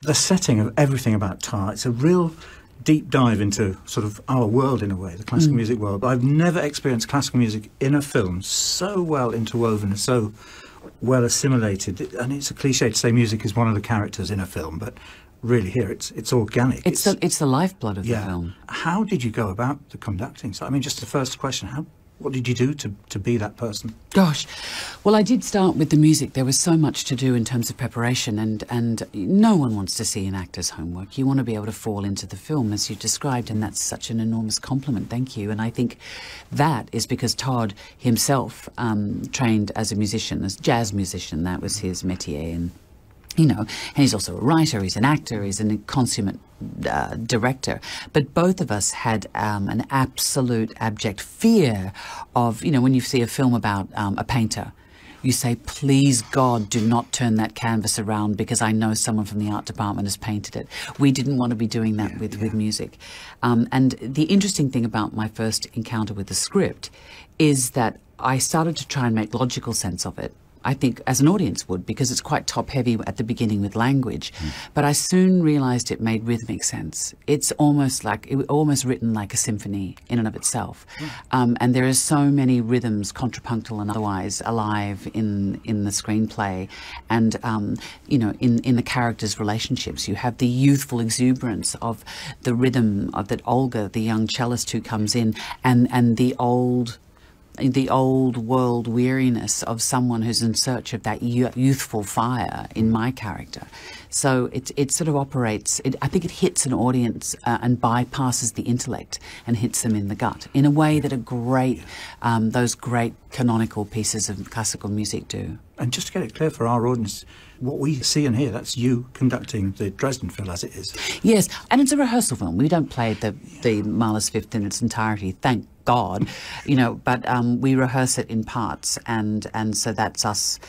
The setting of everything about Tar, it's a real deep dive into sort of our world in a way, the classical music world. But I've never experienced classical music in a film so well interwoven and so well assimilated. And it's a cliche to say music is one of the characters in a film, but really here it's organic. It's the lifeblood of the film. How did you go about the conducting? So, I mean, just the first question, what did you do to be that person? Gosh, well, I did start with the music. There was so much to do in terms of preparation, and no one wants to see an actor's homework. You want to be able to fall into the film, as you described, and that's such an enormous compliment. Thank you. And I think that is because Todd himself trained as a musician, as jazz musician. That was his métier, and and he's also a writer, he's an actor, he's a consummate director. But both of us had an absolute abject fear of, when you see a film about a painter, you say, please God, do not turn that canvas around because I know someone from the art department has painted it. We didn't want to be doing that with music. And the interesting thing about my first encounter with the script is that I started to try and make logical sense of it. I think as an audience would, because it's quite top-heavy at the beginning with language. But I soon realised it made rhythmic sense. It's almost written like a symphony in and of itself. And there are so many rhythms, contrapuntal and otherwise, alive in the screenplay. And, in the characters' relationships, you have the youthful exuberance of the rhythm of that Olga, the young cellist who comes in, and the old world weariness of someone who's in search of that youthful fire in my character. So it sort of operates, I think it hits an audience and bypasses the intellect and hits them in the gut in a way that those great canonical pieces of classical music do. And just to get it clear for our audience, what we see and hear, that's you conducting the Dresden film as it is. Yes, and it's a rehearsal film. We don't play the Mahler's Fifth in its entirety, thank God, but we rehearse it in parts, and so that's us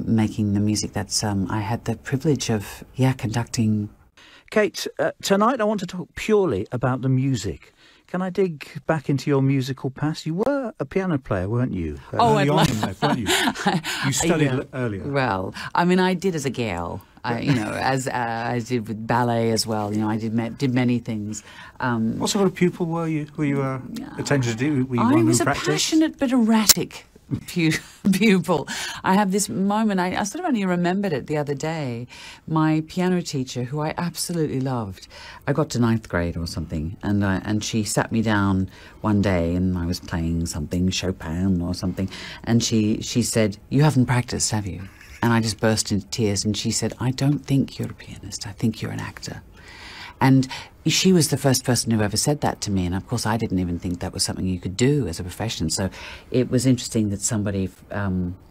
making the music. That's I had the privilege of conducting. Cate, tonight I want to talk purely about the music. Can I dig back into your musical past? You were a piano player, weren't you? Early on in life, weren't you? You studied earlier. Well, I mean, I did as a girl. As I did with ballet as well. I did many things. What sort of pupil were you? Were you attended to do? Were you I one was who a practiced? passionate but erratic pupil. I have this moment. I sort of only remembered it the other day. My piano teacher, who I absolutely loved, I got to 9th grade or something, and she sat me down one day, and I was playing something, Chopin or something, and she said, "You haven't practiced, have you?" And I just burst into tears, and she said, "I don't think you're a pianist, I think you're an actor." And she was the first person who ever said that to me, and of course I didn't even think that was something you could do as a profession. So it was interesting that somebody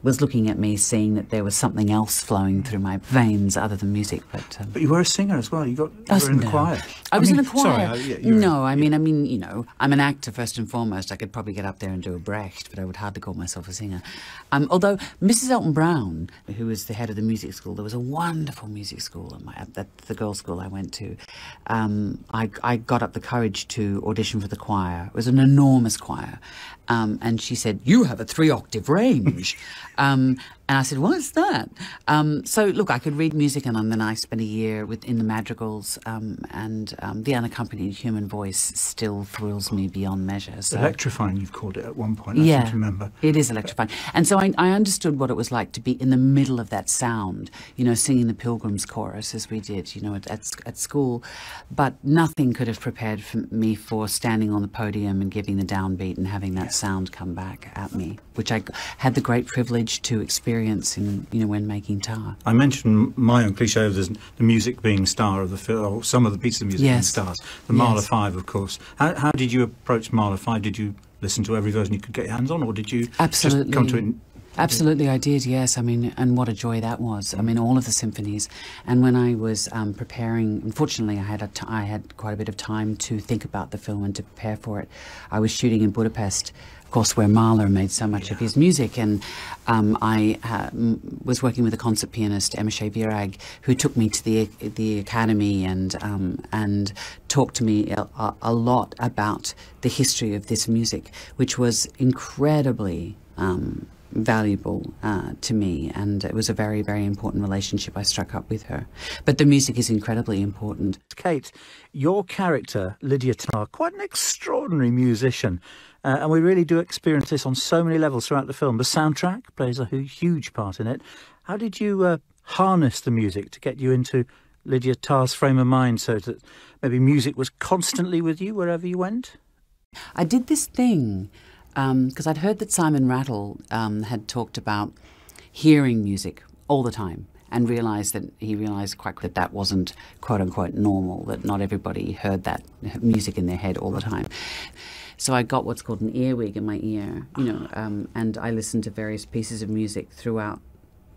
was looking at me, seeing that there was something else flowing through my veins other than music. But you were a singer as well. You were in the choir. I was in the choir. Sorry, I'm an actor first and foremost. I could probably get up there and do a Brecht, but I would hardly call myself a singer. Although Mrs. Elton Brown, who was the head of the music school, there was a wonderful music school at the girls' school I went to. I got up the courage to audition for the choir. It was an enormous choir. And she said, "You have a 3-octave range." And I said, "What's that?" So, look, I could read music, and then I spent a year in the madrigals, and the unaccompanied human voice still thrills me beyond measure. So. Electrifying, you've called it at one point, I seem to remember. It is electrifying. And so I understood what it was like to be in the middle of that sound, singing the Pilgrim's Chorus as we did, at school. But nothing could have prepared me for standing on the podium and giving the downbeat and having that sound come back at me, which I had the great privilege to experience when making Tar. I mentioned my own cliche of the music being star of the film, or some of the pieces of music being stars. The Mahler 5, of course. How did you approach Mahler 5? Did you listen to every version you could get your hands on, or did you just come to it? Absolutely, I did, yes. And what a joy that was. All of the symphonies. And when I was preparing, unfortunately, I had quite a bit of time to think about the film and to prepare for it. I was shooting in Budapest, of course, where Mahler made so much of his music, and I was working with a concert pianist, Emma Virag, who took me to the academy and talked to me a lot about the history of this music, which was incredibly valuable to me, and it was a very, very important relationship I struck up with her. But the music is incredibly important. Cate, your character, Lydia Tarr, quite an extraordinary musician, and we really do experience this on so many levels throughout the film. The soundtrack plays a huge part in it. How did you harness the music to get you into Lydia Tarr's frame of mind so that maybe music was constantly with you wherever you went? I did this thing because I'd heard that Simon Rattle had talked about hearing music all the time, and he realised quite quickly that wasn't quote unquote normal, that not everybody heard that music in their head all the time. So I got what's called an earwig in my ear, and I listened to various pieces of music throughout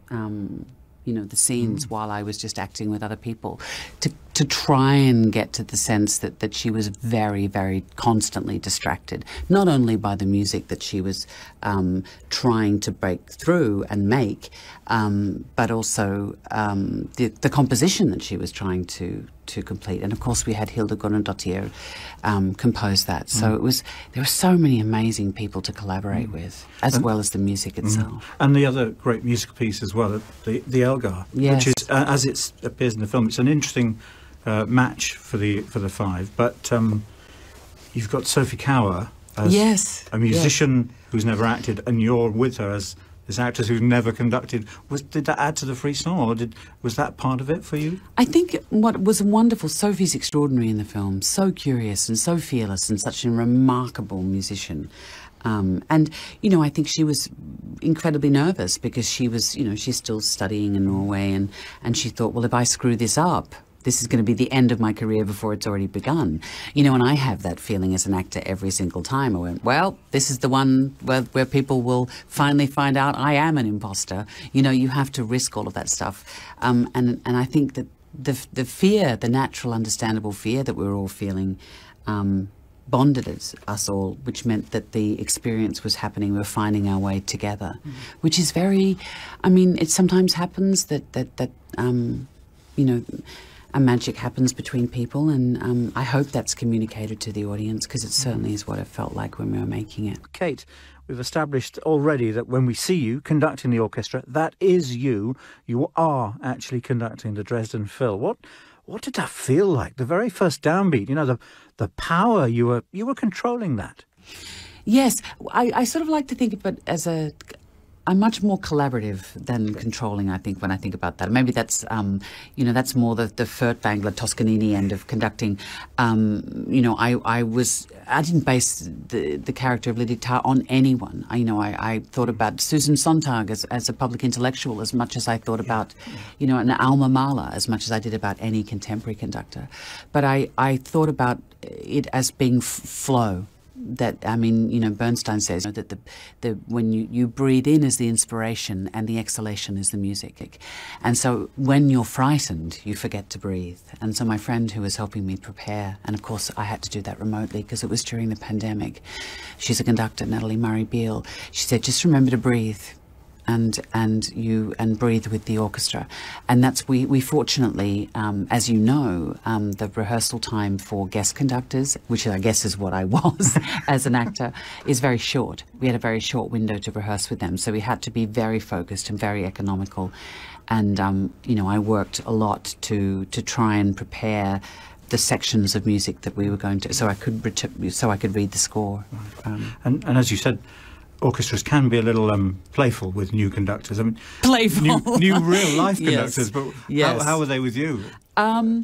the scenes while I was just acting with other people to try and get to the sense that she was very, very constantly distracted, not only by the music that she was trying to break through and make, but also the composition that she was trying to complete. And of course we had Hilda Guðnadóttir compose that. So there were so many amazing people to collaborate with, as well as the music itself. And the other great musical piece as well, the Elgar, yes. Which is, as it appears in the film, it's an interesting match for the five. But you've got Sophie Cower as a musician who's never acted, and you're with her as this actress who's never conducted. Did that add to the frisson, or was that part of it for you? I think what was wonderful, Sophie's extraordinary in the film, so curious and so fearless and such a remarkable musician. And, I think she was incredibly nervous because she was, she's still studying in Norway, and she thought, well, if I screw this up, this is going to be the end of my career before it's already begun. And I have that feeling as an actor every single time. I went, well, this is the one where people will finally find out I am an imposter. You have to risk all of that stuff. And I think that the fear, the natural, understandable fear that we were all feeling, bonded us all, which meant that the experience was happening. We were finding our way together, which is very, it sometimes happens that a magic happens between people, and I hope that's communicated to the audience, because it certainly is what it felt like when we were making it. Cate, we've established already that when we see you conducting the orchestra, that is you. You are actually conducting the Dresden Phil. What did that feel like? The very first downbeat, the power, you were controlling that. Yes, I sort of like to think of it as I'm much more collaborative than controlling, I think, when I think about that. Maybe that's, that's more the Furtwängler Toscanini end of conducting. I didn't base the character of Lydia Tarr on anyone. I thought about Susan Sontag as a public intellectual as much as I thought about, an Alma Mahler as much as I did about any contemporary conductor. But I thought about it as being flow. That, Bernstein says that when you breathe in is the inspiration and the exhalation is the music. And so when you're frightened, you forget to breathe. And so my friend who was helping me prepare, and of course I had to do that remotely because it was during the pandemic, she's a conductor, Natalie Murray-Beale, she said, just remember to breathe. And breathe with the orchestra. And that's, we fortunately, as you know, the rehearsal time for guest conductors, which I guess is what I was as an actor, is very short. We had a very short window to rehearse with them, so we had to be very focused and very economical. And I worked a lot to try and prepare the sections of music that we were going to, so I could read the score. And as you said, orchestras can be a little playful with new conductors. Playful. New real-life conductors, yes. But yes. How were they with you? I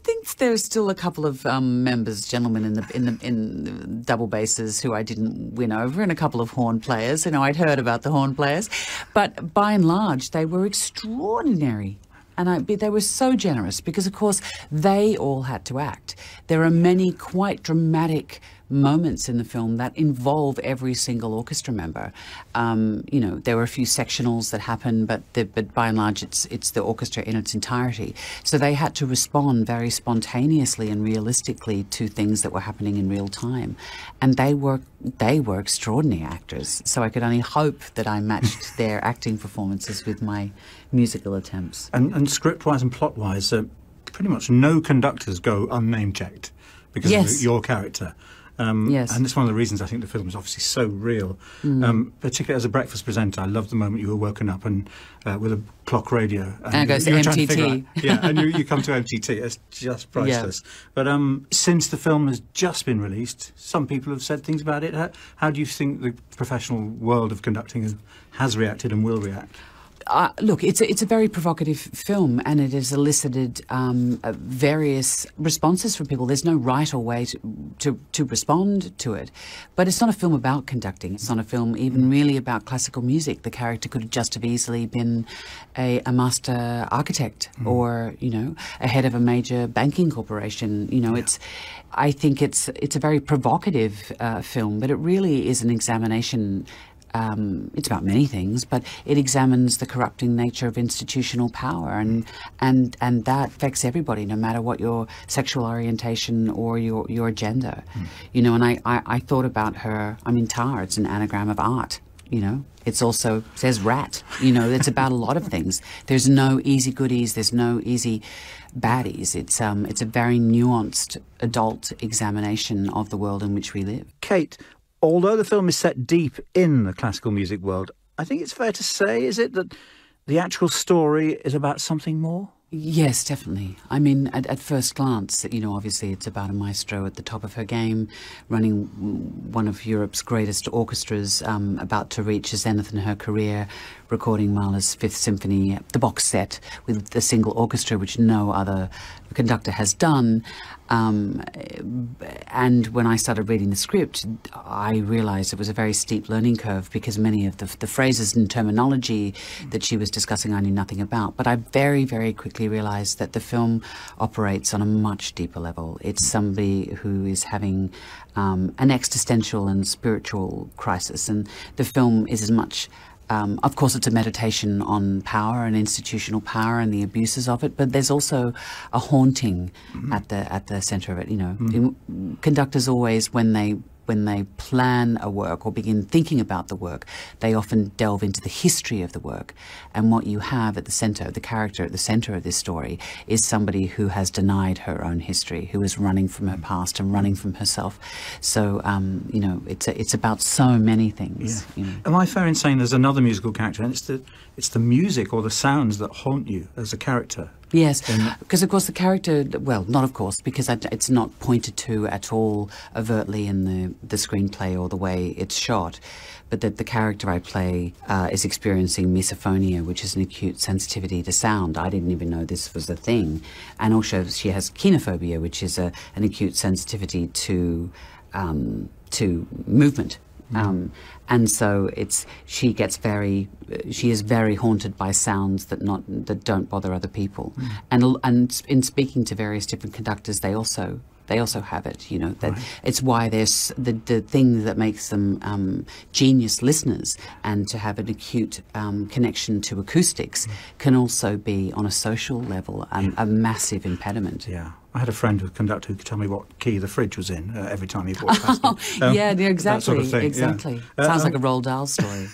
think there's still a couple of gentlemen in the double basses who I didn't win over, and a couple of horn players. I'd heard about the horn players, but by and large, they were extraordinary. And they were so generous because, of course, they all had to act. There are many quite dramatic moments in the film that involve every single orchestra member. There were a few sectionals that happened, but by and large, it's the orchestra in its entirety. So they had to respond very spontaneously and realistically to things that were happening in real time. And they were extraordinary actors. So I could only hope that I matched their acting performances with my musical attempts. And script-wise and plot-wise, pretty much no conductors go unname-checked because yes. of your character. Yes. And it's one of the reasons I think the film is obviously so real. Particularly as a breakfast presenter, I loved the moment you were woken up and with a clock radio. And it goes to you were trying to figure MTT. out- yeah, and you come to MTT. It's just priceless. But since the film has just been released, some people have said things about it. How do you think the professional world of conducting has reacted and will react? Look, it's a very provocative film, and it has elicited various responses from people. There's no right or way to respond to it, but it's not a film about conducting. It's not a film even really about classical music. The character could have just have easily been a master architect or a head of a major banking corporation. I think it's a very provocative film, but it really is an examination. It's about many things, but it examines the corrupting nature of institutional power, and that affects everybody, no matter what your sexual orientation or your gender. And I thought about her. I mean, tar. It's an anagram of art. It's also says rat. It's about a lot of things. There's no easy goodies. There's no easy baddies. It's a very nuanced adult examination of the world in which we live. Cate, although the film is set deep in the classical music world, I think it's fair to say, is it, that the actual story is about something more? Yes, definitely. I mean, at first glance, obviously it's about a maestro at the top of her game, running one of Europe's greatest orchestras, about to reach a zenith in her career, recording Mahler's Fifth Symphony, the box set with the single orchestra, which no other conductor has done. And when I started reading the script, I realised it was a very steep learning curve, because many of the phrases and terminology that she was discussing I knew nothing about. But I very, very quickly realised that the film operates on a much deeper level. It's somebody who is having an existential and spiritual crisis, and the film is as much... of course, it's a meditation on power and institutional power and the abuses of it, but there's also a haunting at the centre of it. Conductors always, when they plan a work or begin thinking about the work, they often delve into the history of the work. And what you have at the centre, the character at the centre of this story, is somebody who has denied her own history, who is running from her past and running from herself. So, it's about so many things. Yeah. Am I fair in saying there's another musical character, and it's the music or the sounds that haunt you as a character? Yes, because of course the character, well, not of course, because it's not pointed to at all overtly in the screenplay or the way it's shot, but that the character I play is experiencing misophonia, which is an acute sensitivity to sound. I didn't even know this was a thing. And also she has kinophobia, which is an acute sensitivity to movement. And so she is very haunted by sounds that don't bother other people. And in speaking to various different conductors, they also have it, that it's why there's the thing that makes them genius listeners, and to have an acute connection to acoustics can also be, on a social level, a massive impediment. Yeah. I had a friend, a conductor, who could tell me what key the fridge was in every time he walked past me. Yeah, exactly. That sort of thing, exactly. yeah. Sounds like a Roald Dahl story.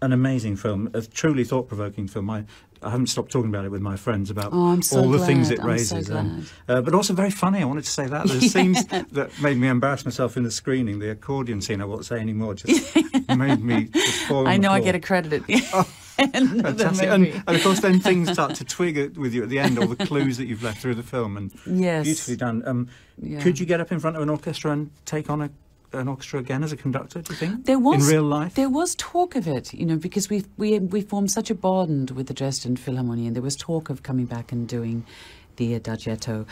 An amazing film, a truly thought-provoking film. I haven't stopped talking about it with my friends about I'm so all the glad. things it I'm raises. so glad. But also very funny, I wanted to say that. There's scenes that made me embarrass myself in the screening. The accordion scene, I won't say anymore, just made me just fall on I the know, floor. I get accredited. Fantastic. And of course then things start to twig with you at the end, all the clues that you've left through the film, and Yes. beautifully done. Yeah. Could you get up in front of an orchestra and take on an orchestra again as a conductor, do you think? There was, in real life? There was talk of it, because we formed such a bond with the Dresden Philharmonie, and there was talk of coming back and doing the Adagietto.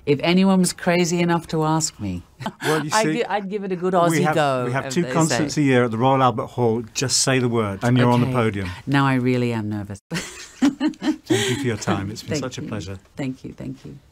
If anyone was crazy enough to ask me, Well, you see, I'd give it a good Aussie go. We have as 2 they concerts say. a year at the Royal Albert Hall. Just say the word, and you're on the Okay. podium. Now I really am nervous. Thank you for your time. It's been Thank such a you. pleasure. Thank you.